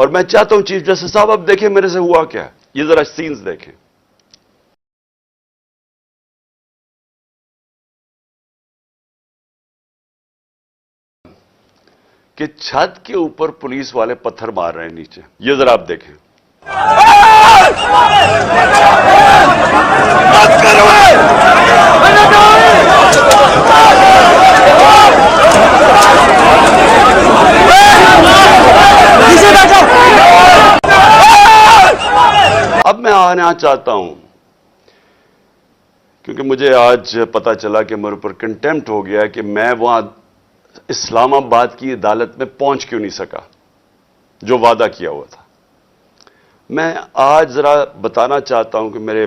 اور میں چاہتا ہوں چیف جسٹس صاحب اب دیکھیں میرے سے ہوا کیا ہے، یہ ذرا سینز دیکھیں. کہ چھت کے اوپر پولیس والے پتھر مار رہے ہیں نیچے، یہ ذرا آپ دیکھیں. اب میں آنا چاہتا ہوں کیونکہ مجھے آج پتا چلا کہ میرے اوپر کنٹیمپٹ ہو گیا کہ میں وہاں اسلام آباد کی عدالت میں پہنچ کیوں نہیں سکا جو وعدہ کیا ہوا تھا. میں آج ذرا بتانا چاہتا ہوں کہ میرے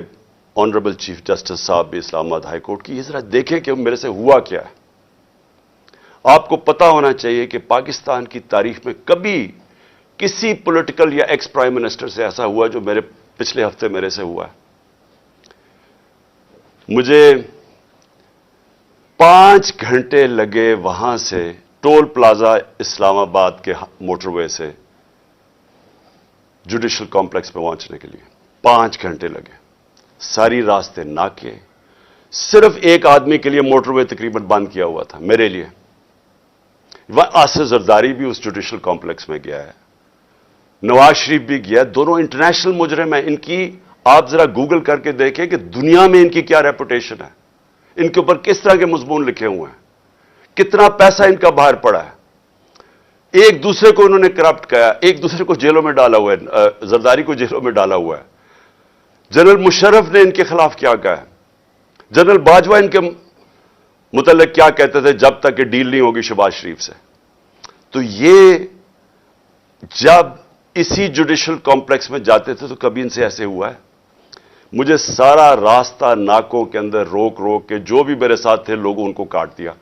آنریبل چیف جسٹس صاحب بھی اسلام آباد ہائی کورٹ کی، یہ ذرا دیکھیں کہ میرے سے ہوا کیا ہے. آپ کو پتا ہونا چاہیے کہ پاکستان کی تاریخ میں کبھی کسی پولیٹیکل یا ایکس پرائم منسٹر سے ایسا ہوا جو میرے پچھلے ہفتے میرے سے ہوا ہے. مجھے 5 گھنٹے لگے وہاں سے ٹول پلازا اسلام آباد کے موٹر وے سے جوڈیشل کمپلیکس پہ پہنچنے کے لیے 5 گھنٹے لگے. ساری راستے ناکے، صرف ایک آدمی کے لیے موٹر وے تقریباً بند کیا ہوا تھا، میرے لیے. آصف زرداری بھی اس جوڈیشل کمپلیکس میں گیا ہے، نواز شریف بھی گیا، دونوں انٹرنیشنل مجرم ہیں. ان کی آپ ذرا گوگل کر کے دیکھیں کہ دنیا میں ان کی کیا ریپوٹیشن ہے، ان کے اوپر کس طرح کے مضمون لکھے ہوئے ہیں، کتنا پیسہ ان کا باہر پڑا ہے. ایک دوسرے کو انہوں نے کرپٹ کیا، ایک دوسرے کو جیلوں میں ڈالا ہوا ہے، زرداری کو جیلوں میں ڈالا ہوا ہے. جنرل مشرف نے ان کے خلاف کیا کہا ہے، جنرل باجوہ ان کے متعلق کیا کہتے تھے جب تک کہ ڈیل نہیں ہوگی شہباز شریف سے. تو یہ جب اسی جوڈیشل کمپلیکس میں جاتے تھے تو کبھی ان سے ایسے ہوا ہے. مجھے سارا راستہ ناکوں کے اندر روک روک کے جو بھی میرے ساتھ تھے لوگوں ان کو کاٹ دیا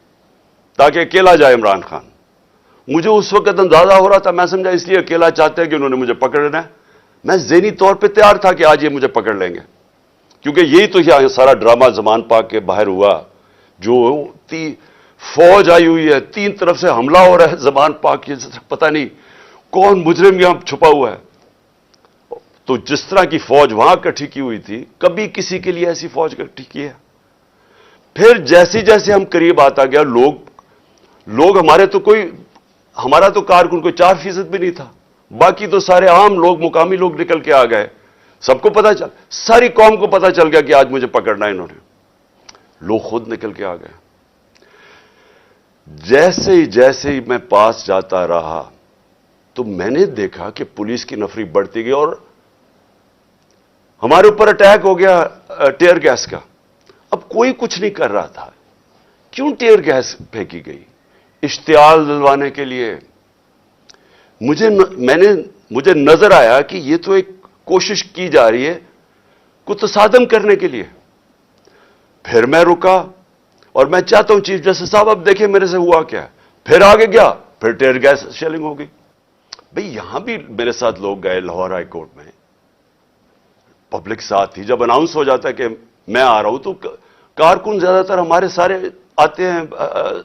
تاکہ اکیلا جائے عمران خان. مجھے اس وقت اندازہ ہو رہا تھا، میں سمجھا اس لیے اکیلا چاہتے ہیں کہ انہوں نے مجھے پکڑنا ہے. میں ذہنی طور پہ تیار تھا کہ آج یہ مجھے پکڑ لیں گے، کیونکہ یہی تو یہ سارا ڈرامہ زمان پاک کے باہر ہوا. جو فوج آئی ہوئی ہے، 3 طرف سے حملہ ہو رہا ہے زمان پاک کی، پتہ نہیں کون مجرم یہاں چھپا ہوا ہے. تو جس طرح کی فوج وہاں اکٹھی کی ہوئی تھی، کبھی کسی کے لیے ایسی فوج اکٹھی کی ہے. پھر جیسے جیسے ہم قریب آتا گیا لوگ ہمارا تو کارکن کوئی 4% بھی نہیں تھا، باقی تو سارے عام لوگ، مقامی لوگ نکل کے آ گئے. سب کو پتا چل، ساری قوم کو پتا چل گیا کہ آج مجھے پکڑنا ہے انہوں نے. لوگ خود نکل کے آ گئے. جیسے ہی میں پاس جاتا رہا تو میں نے دیکھا کہ پولیس کی نفری بڑھتی گئی اور ہمارے اوپر اٹیک ہو گیا ٹیئر گیس کا. اب کوئی کچھ نہیں کر رہا تھا، کیوں ٹیئر گیس پھینکی گئی؟ اشتعال دلوانے کے لیے. مجھے نظر آیا کہ یہ تو ایک کوشش کی جا رہی ہے کو تصادم کرنے کے لیے. پھر میں رکا اور میں چاہتا ہوں چیف جسٹس صاحب اب دیکھیں میرے سے ہوا کیا ہے. پھر آگے گیا، پھر ٹیئر گیس شیلنگ ہو گئی. بھئی یہاں بھی میرے ساتھ لوگ گئے لاہور ہائی کورٹ میں، پبلک ساتھ تھی. جب اناؤنس ہو جاتا ہے کہ میں آ رہا ہوں تو کارکن زیادہ تر ہمارے سارے آتے ہیں،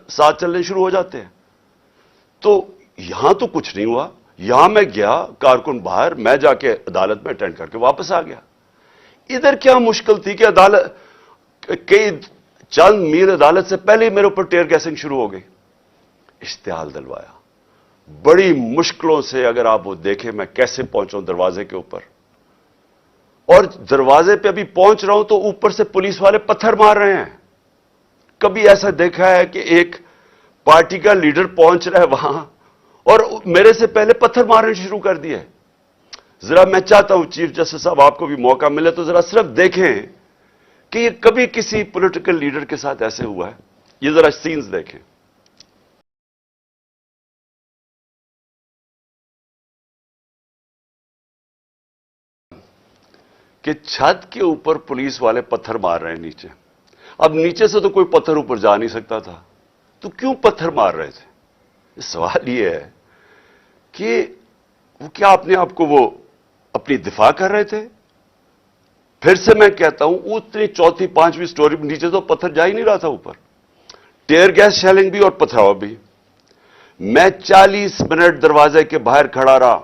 ساتھ چلنے شروع ہو جاتے ہیں. تو یہاں تو کچھ نہیں ہوا. یہاں میں گیا، کارکن باہر، میں جا کے عدالت میں اٹینڈ کر کے واپس آ گیا. ادھر کیا مشکل تھی کہ عدالت کئی چند میل عدالت سے پہلے ہی میرے اوپر ٹیئر گیسنگ شروع ہو گئی. اشتعال دلوایا بڑی مشکلوں سے. اگر آپ وہ دیکھیں میں کیسے پہنچا ہوں دروازے کے اوپر، اور دروازے پہ ابھی پہنچ رہا ہوں تو اوپر سے پولیس والے پتھر مار رہے ہیں. کبھی ایسا دیکھا ہے کہ ایک پارٹی کا لیڈر پہنچ رہا ہے وہاں اور میرے سے پہلے پتھر مارنے شروع کر دیے؟ ذرا میں چاہتا ہوں چیف جسٹس صاحب آپ کو بھی موقع ملے تو ذرا صرف دیکھیں کہ یہ کبھی کسی پولیٹیکل لیڈر کے ساتھ ایسے ہوا ہے. یہ ذرا سینز دیکھیں. کہ چھت کے اوپر پولیس والے پتھر مار رہے ہیں نیچے. اب نیچے سے تو کوئی پتھر اوپر جا نہیں سکتا تھا، تو کیوں پتھر مار رہے تھے؟ سوال یہ ہے کہ وہ کیا اپنے آپ کو وہ اپنی دفاع کر رہے تھے؟ پھر سے میں کہتا ہوں اتنی 4تھی 5ویں سٹوری نیچے تو پتھر جا ہی نہیں رہا تھا اوپر. ٹیئر گیس شیلنگ بھی اور پتھراوا بھی. میں 40 منٹ دروازے کے باہر کھڑا رہا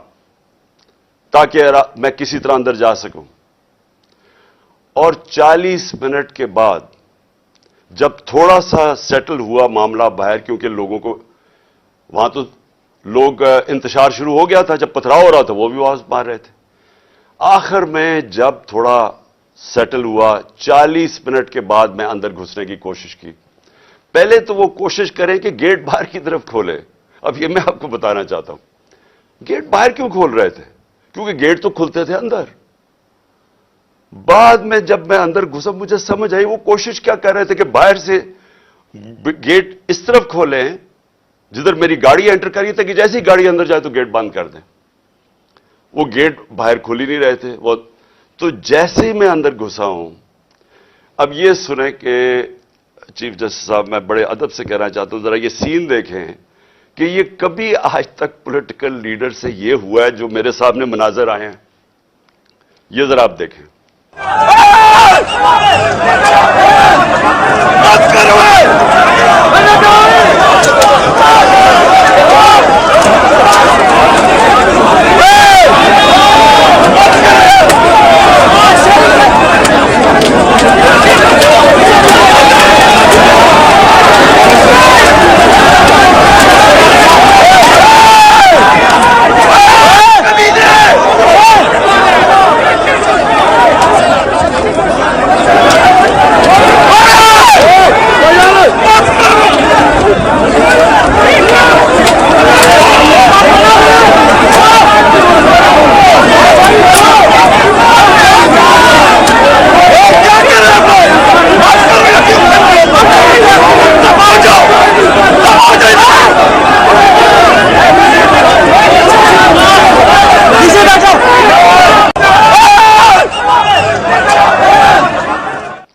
تاکہ میں کسی طرح اندر جا سکوں. اور 40 منٹ کے بعد جب تھوڑا سا سیٹل ہوا معاملہ باہر، کیونکہ لوگوں کو وہاں تو لوگ انتشار شروع ہو گیا تھا، جب پتھراؤ ہو رہا تھا وہ بھی آواز مار رہے تھے. آخر میں جب تھوڑا سیٹل ہوا 40 منٹ کے بعد میں اندر گھسنے کی کوشش کی. پہلے تو وہ کوشش کریں کہ گیٹ باہر کی طرف کھولے. اب یہ میں آپ کو بتانا چاہتا ہوں گیٹ باہر کیوں کھول رہے تھے، کیونکہ گیٹ تو کھلتے تھے اندر. بعد میں جب میں اندر گھسا مجھے سمجھ آئی وہ کوشش کیا کر رہے تھے کہ باہر سے گیٹ اس طرف کھولیں جدھر میری گاڑی انٹر کری تھی، کہ جیسے ہی گاڑی اندر جائے تو گیٹ بند کر دیں. وہ گیٹ باہر کھل ہی نہیں رہے تھے. وہ تو جیسے ہی میں اندر گھسا ہوں، اب یہ سنیں کہ چیف جسٹس صاحب، میں بڑے ادب سے کہنا چاہتا ہوں ذرا یہ سین دیکھیں کہ یہ کبھی آج تک پولیٹیکل لیڈر سے یہ ہوا ہے جو میرے سامنے مناظر آئے ہیں. یہ ذرا آپ دیکھیں.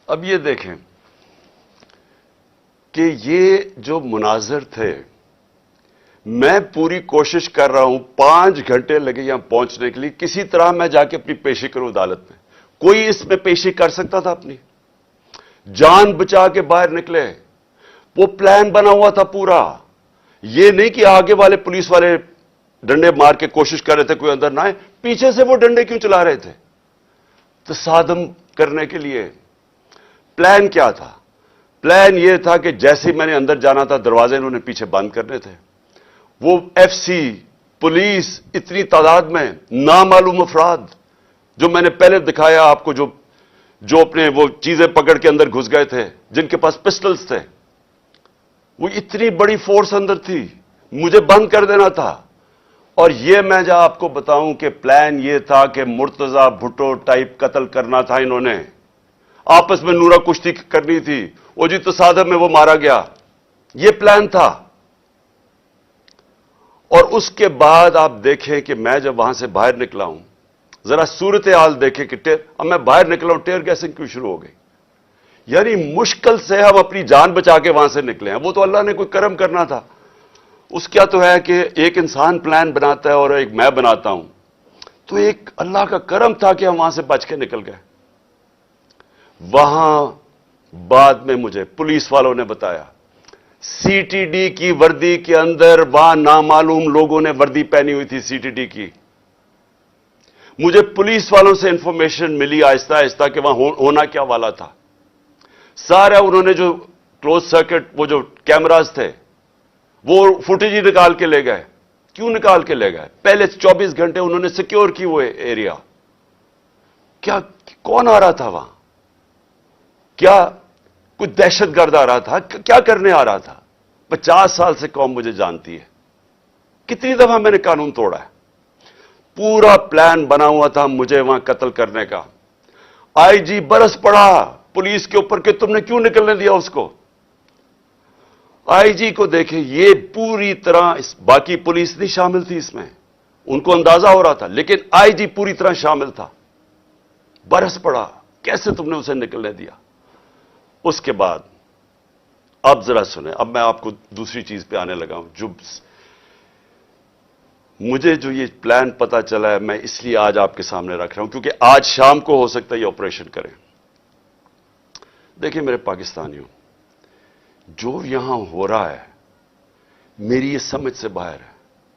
اب یہ دیکھیں کہ یہ جو مناظر تھے، میں پوری کوشش کر رہا ہوں، 5 گھنٹے لگے یہاں پہنچنے کے لیے، کسی طرح میں جا کے اپنی پیشی کروں عدالت میں. کوئی اس میں پیشی کر سکتا تھا اپنی؟ جان بچا کے باہر نکلے. وہ پلان بنا ہوا تھا پورا. یہ نہیں کہ آگے والے پولیس والے ڈنڈے مار کے کوشش کر رہے تھے کوئی اندر نہ آئے، پیچھے سے وہ ڈنڈے کیوں چلا رہے تھے؟ تصادم کرنے کے لیے. پلان کیا تھا؟ پلان یہ تھا کہ جیسے میں نے اندر جانا تھا دروازے انہوں نے پیچھے بند کرنے تھے. وہ ایف سی، پولیس، اتنی تعداد میں نامعلوم افراد جو میں نے پہلے دکھایا آپ کو، جو اپنے وہ چیزیں پکڑ کے اندر گھس گئے تھے، جن کے پاس پسٹلز تھے، وہ اتنی بڑی فورس اندر تھی، مجھے بند کر دینا تھا. اور یہ میں جا آپ کو بتاؤں کہ پلان یہ تھا کہ مرتضی بھٹو ٹائپ قتل کرنا تھا. انہوں نے آپس میں نورا کشتی کرنی تھی. وہ جی تصادم میں وہ مارا گیا. یہ پلان تھا. اور اس کے بعد آپ دیکھیں کہ میں جب وہاں سے باہر نکلا ہوں، ذرا صورتحال دیکھیں کہ اب میں باہر نکلا ہوں، ٹیئر گیسنگ کیوں شروع ہو گئی. یعنی مشکل سے ہم اپنی جان بچا کے وہاں سے نکلے ہیں. وہ تو اللہ نے کوئی کرم کرنا تھا. اس کیا تو ہے کہ ایک انسان پلان بناتا ہے اور ایک میں بناتا ہوں، تو ایک اللہ کا کرم تھا کہ ہم وہاں سے بچ کے نکل گئے. وہاں بعد میں مجھے پولیس والوں نے بتایا سی ٹی ڈی کی وردی کے اندر وہاں نامعلوم لوگوں نے وردی پہنی ہوئی تھی سی ٹی ڈی کی. مجھے پولیس والوں سے انفارمیشن ملی آہستہ آہستہ کہ وہاں ہونا کیا والا تھا. سارا انہوں نے جو کلوز سرکٹ وہ جو کیمراز تھے وہ فوٹیج ہی نکال کے لے گئے. کیوں نکال کے لے گئے؟ پہلے 24 گھنٹے انہوں نے سیکیور کی وہ ایریا. کیا کون آ رہا تھا وہاں؟ کیا کوئی دہشت گرد آ رہا تھا؟ کیا کرنے آ رہا تھا؟ 50 سال سے قوم مجھے جانتی ہے. کتنی دفعہ میں نے قانون توڑا ہے. پورا پلان بنا ہوا تھا مجھے وہاں قتل کرنے کا. آئی جی برس پڑا پولیس کے اوپر کہ تم نے کیوں نکلنے دیا اس کو. آئی جی کو دیکھیں، یہ پوری طرح باقی پولیس نہیں شامل تھی اس میں، ان کو اندازہ ہو رہا تھا، لیکن آئی جی پوری طرح شامل تھا. برس پڑا، کیسے تم نے اسے نکلنے دیا؟ اس کے بعد اب ذرا سنیں، اب میں آپ کو دوسری چیز پہ آنے لگا ہوں. مجھے جو یہ پلان پتا چلا ہے، میں اس لیے آج آپ کے سامنے رکھ رہا ہوں کیونکہ آج شام کو ہو سکتا ہے یہ آپریشن کریں. دیکھیں میرے پاکستانیوں، جو یہاں ہو رہا ہے میری یہ سمجھ سے باہر ہے.